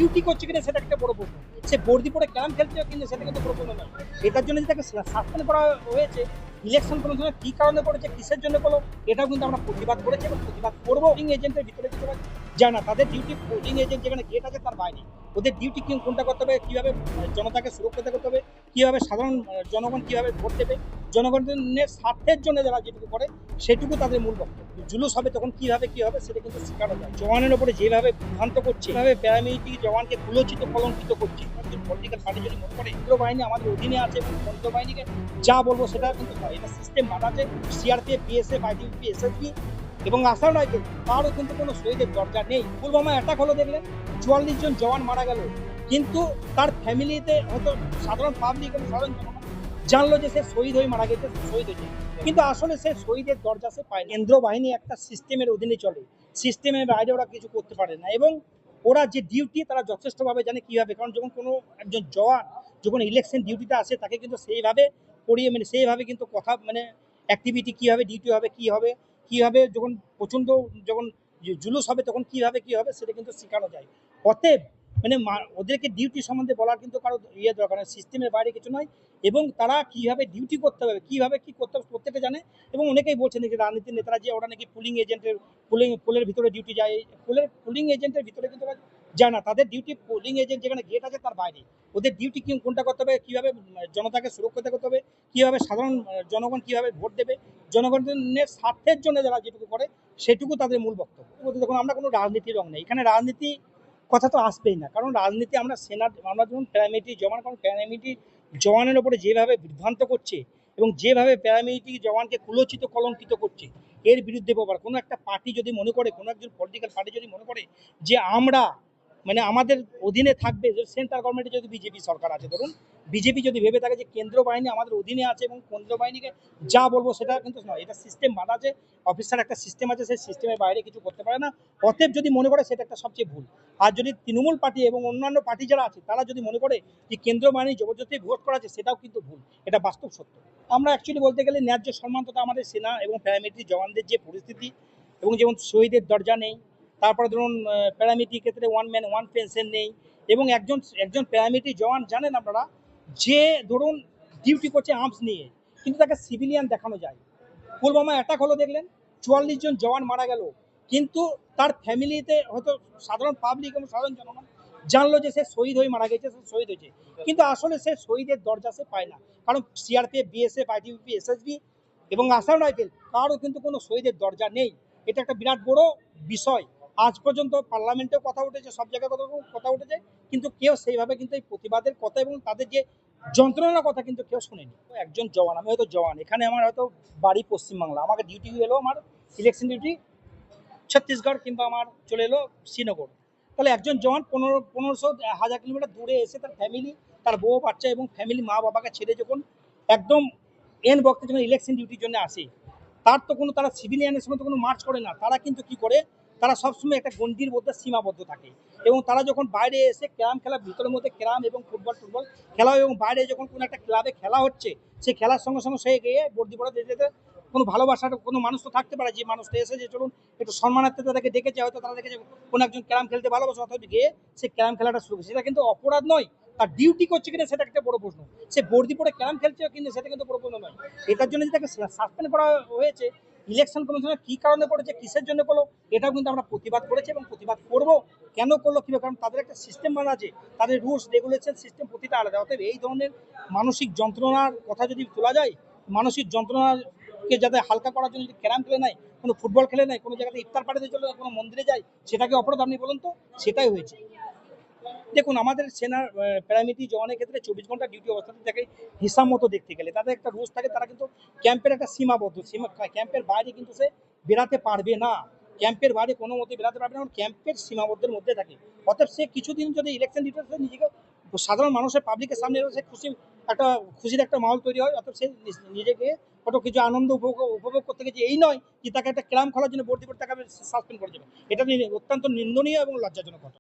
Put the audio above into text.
Duty করছে কিনা সেটা একটা বড় প্রশ্ন। সে বর্দি পরে ক্যাম্প খেলছে কিনা সেটা কিন্তু বড় প্রশ্ন নয়। এটার জন্য যে তাকে সাসপেন্ড করা হয়েছে, ইলেকশন কমিশনের কি কারণে করেছে, কিসের জন্য করলো, এটাও কিন্তু আমরা প্রতিবাদ করেছি এবং প্রতিবাদ করবো। পোলিং এজেন্টের ভিতরে কিন্তু যায় না, তাদের ডিউটি পোলিং এজেন্ট যেখানে গেট আছে তার বাইরে। ওদের ডিউটি কোনটা করতে হবে, কিভাবে জনতাকে সুরক্ষিত করতে হবে, কিভাবে সাধারণ জনগণ কিভাবে ভোট দেবে, জনগণের স্বার্থের জন্য যারা যেটুকু করে সেটুকু তাদের মূল বক্তব্য। জুলুস হবে তখন কি হবে সেটা কিন্তু শেখানো যায়। জওয়ানের উপরে যেভাবে বিভ্রান্ত করছে, যেভাবে প্যারামিলিটারি জওয়ানকে কুলচিত কলঙ্কিত করছে, পলিটিক্যাল পার্টি যদি মনে করে কেন্দ্র বাহিনী আমাদের অধীনে আছে এবং কেন্দ্র বাহিনীকে যা বলবো সেটা কিন্তু হয়, এটা সিস্টেম মানা আছে। সিআরপিএফ, বিএসএফ, আইটিবিপি, এসএসবি এবং আসাম রাইফেল তারও কিন্তু কোনো শহীদের দরজা নেই। পুলওয়ামা অ্যাটাক হলো, দেখলেন 44 জন জওয়ান মারা গেল, কিন্তু তার ফ্যামিলিতে হয়তো সাধারণ পাবলিক এবং সাধারণ জনগণ জানলো যে সে শহীদ হয়ে মারা গেছে, শহীদ হয়েছে, কিন্তু আসলে সে শহীদের দরজা সে পায়। কেন্দ্র বাহিনী একটা সিস্টেমের অধীনে চলে, সিস্টেমের বাইরে ওরা কিছু করতে পারে না এবং ওরা যে ডিউটি তারা যথেষ্টভাবে জানে কিভাবে, কারণ যখন কোনো একজন জওয়ান যখন ইলেকশন ডিউটিতে আসে তাকে কিন্তু সেইভাবে পড়িয়ে সেইভাবে কিন্তু কথা অ্যাক্টিভিটি কী হবে, ডিউটি হবে কী হবে যখন প্রচণ্ড যখন জুলুস হবে তখন কী হবে সেটা কিন্তু শেখানো যায়। অতএব ওদেরকে ডিউটি সম্বন্ধে বলার কিন্তু কারো দরকার নেই, সিস্টেমের বাইরে কিছু নয় এবং তারা কিভাবে ডিউটি করতে হবে, কিভাবে কি করতে হবে প্রত্যেকে জানে। এবং অনেকেই বলছেন যে রাজনীতির নেতারা যে ওরা নাকি পুলিং এজেন্টের পুলের ভিতরে ডিউটি যায়, পুলিং এজেন্টের ভিতরে কিন্তু যায় না, তাদের ডিউটি পোলিং এজেন্ট যেখানে গেট আছে তার বাইরে। ওদের ডিউটি কোনটা করতে হবে, কিভাবে জনতাকে সুরক্ষিত করতে হবে, কিভাবে সাধারণ জনগণ কিভাবে ভোট দেবে, জনগণের স্বার্থের জন্য যারা যেটুকু করে সেটুকু তাদের মূল বক্তব্য। দেখুন, আমরা কোনো রাজনীতির রং নেই এখানে, রাজনীতি কথা তো আসবেই না, কারণ রাজনীতি আমরা আমরা যখন প্যারামিলিটারি জওয়ান, কারণ প্যারামিলিটারি জওয়ানের ওপরে যেভাবে বিভ্রান্ত করছে এবং যেভাবে প্যারামিলিটারি জওয়ানকে কুলচিত কলঙ্কিত করছে, এর বিরুদ্ধে কোনো একটা পার্টি যদি মনে করে, কোনো একজন পলিটিক্যাল পার্টি যদি মনে করে যে আমরা আমাদের অধীনে থাকবে, সেন্ট্রাল গভর্নমেন্টে যদি বিজেপি সরকার আছে, ধরুন বিজেপি যদি ভেবে থাকে যে কেন্দ্র বাহিনী আমাদের অধীনে আছে এবং কেন্দ্র বাহিনীকে যা বলবো সেটা কিন্তু নয়, এটা সিস্টেম মানা আছে, অফিসার একটা সিস্টেম আছে, সেই সিস্টেমের বাইরে কিছু করতে পারে না। অতএব যদি মনে করে সেটা একটা সবচেয়ে ভুল। আর যদি তৃণমূল পার্টি এবং অন্যান্য পার্টি যারা আছে তারা যদি মনে করে যে কেন্দ্র বাহিনী জবরদস্তি ভোট করাচ্ছে, সেটাও কিন্তু ভুল, এটা বাস্তব সত্য। আমরা অ্যাকচুয়ালি বলতে গেলে ন্যায্য সম্মান তো আমাদের সেনা এবং প্যারামিলিটারি জওয়ানদের যে পরিস্থিতি এবং যেমন শহীদের দরজা নেই, তারপরে ধরুন প্যারামিলিটারি ক্ষেত্রে ওয়ান ম্যান ওয়ান পেনশন নেই এবং একজন প্যারামিলিটারি জওয়ান জানেন আপনারা যে ধরুন ডিউটি করছে আর্মস নিয়ে, কিন্তু তাকে সিভিলিয়ান দেখানো যায়। পুলওয়ামা অ্যাটাক হলো, দেখলেন 44 জন জওয়ান মারা গেল, কিন্তু তার ফ্যামিলিতে হয়তো সাধারণ পাবলিক এবং সাধারণ জনগণ জানলো যে সে শহীদ হয়ে মারা গেছে, সে শহীদ হয়েছে, কিন্তু আসলে সে শহীদের দরজা সে পায় না, কারণ সিআরপিএফ, বিএসএফ, আইটিবিপি, এসএসবি এবং আসাম রাইফেল কারও কিন্তু কোনো শহীদের দরজা নেই। এটা একটা বিরাট বড় বিষয়। আজ পর্যন্ত পার্লামেন্টেও কথা উঠেছে, সব জায়গায় কথা উঠেছে, কিন্তু কেউ সেইভাবে কিন্তু এই প্রতিবাদের কথা এবং তাদের যে যন্ত্রণার কথা কিন্তু কেউ শোনেনি। একজন জওয়ান, আমি হয়তো জওয়ান, এখানে আমার হয়তো বাড়ি পশ্চিমবাংলা, আমাকে ডিউটি এলো, আমার ইলেকশন ডিউটি ছত্তিশগড় কিংবা আমার চলে এলো শ্রীনগর, তাহলে একজন জওয়ান 1500 1000 কিলোমিটার দূরে এসে তার ফ্যামিলি, তার বউ বাচ্চা এবং ফ্যামিলি মা বাবাকে ছেড়ে যখন একদম এন বক্তে যখন ইলেকশন ডিউটির জন্য আসে, তার তো কোনো, তারা সিভিলিয়ানের সঙ্গে তো কোনো মার্চ করে না, তারা কিন্তু কি করে, তারা সবসময় একটা গণ্ডির মধ্যে সীমাবদ্ধ থাকে এবং তারা যখন বাইরে এসে ক্যারাম খেলা, ভিতরের মধ্যে ক্যারাম এবং ফুটবল খেলা এবং বাইরে যখন কোনো একটা ক্লাবে খেলা হচ্ছে, সেই খেলার সঙ্গে সঙ্গে সে গিয়ে বর্দি পড়া দিতে যেতে কোনো ভালোবাসার কোনো মানুষ তো থাকতে পারে, যে মানুষটা এসে যে চলুন একটু সম্মানার্থে তাদেরকে ডেকেছে, হয়তো তারা দেখেছে কোনো একজন ক্যারাম খেলতে ভালোবাসে, অথবা গিয়ে সে ক্যারাম খেলাটা শুরু করছে, সেটা কিন্তু অপরাধ নয়। আর ডিউটি করছে কিনা সেটা একটা বড় প্রশ্ন, সে বর্দি পড়ে ক্যারাম খেলছে কিন্তু সেটা কিন্তু বড় প্রশ্ন নয়। এটার জন্য যে তাকে সাসপেন্ড করা হয়েছে, ইলেকশন কমিশনের কি কারণে করেছে, কিসের জন্য করলো, এটাও কিন্তু আমরা প্রতিবাদ করেছি এবং প্রতিবাদ করবো। কেন করলো কিভাবে, কারণ তাদের একটা সিস্টেম মানা আছে, তাদের রুলস রেগুলেশন সিস্টেম প্রতিটা আলাদা। অতএব এই ধরনের মানসিক যন্ত্রণার কথা যদি তোলা যায়, মানসিক যন্ত্রণাকে যাতে হালকা করার জন্য যদি ক্যারাম খেলে নাই, কোনো ফুটবল খেলে নাই, কোনো জায়গাতে ইফতার পার্টিতে চলে যায়, কোনো মন্দিরে যায়, সেটাকে অপরাধ আপনি বলুন তো? সেটাই হয়েছে। দেখুন, আমাদের সেনার প্যারামিলিটারি জওয়ানের ক্ষেত্রে 24 ঘন্টা ডিউটি অবস্থাতে থাকে, হিসাব মতো দেখতে গেলে তাদের একটা রুলস থাকে, তারা কিন্তু ক্যাম্পের একটা সীমাবদ্ধ ক্যাম্পের বাইরে কিন্তু সে বেরাতে পারবে না, ক্যাম্পের বাইরে কোনো মতে বেরাতে পারবে না, ক্যাম্পের সীমাবদ্ধের মধ্যে থাকে। অতএব সে কিছুদিন যদি ইলেকশন ডিউটিতে নিজেকে সাধারণ মানুষের পাবলিকের সামনে সে খুশির একটা মাহল তৈরি হয়, অতএব সে নিজেকে কত কিছু আনন্দ উপভোগ করতে গেছে, এই নয় যে তাকে একটা ক্যাম্প খেলার জন্য ভর্তি করে তাকে সাসপেন্ড করে যাবে। এটা অত্যন্ত নিন্দনীয় এবং লজ্জাজনক কথা।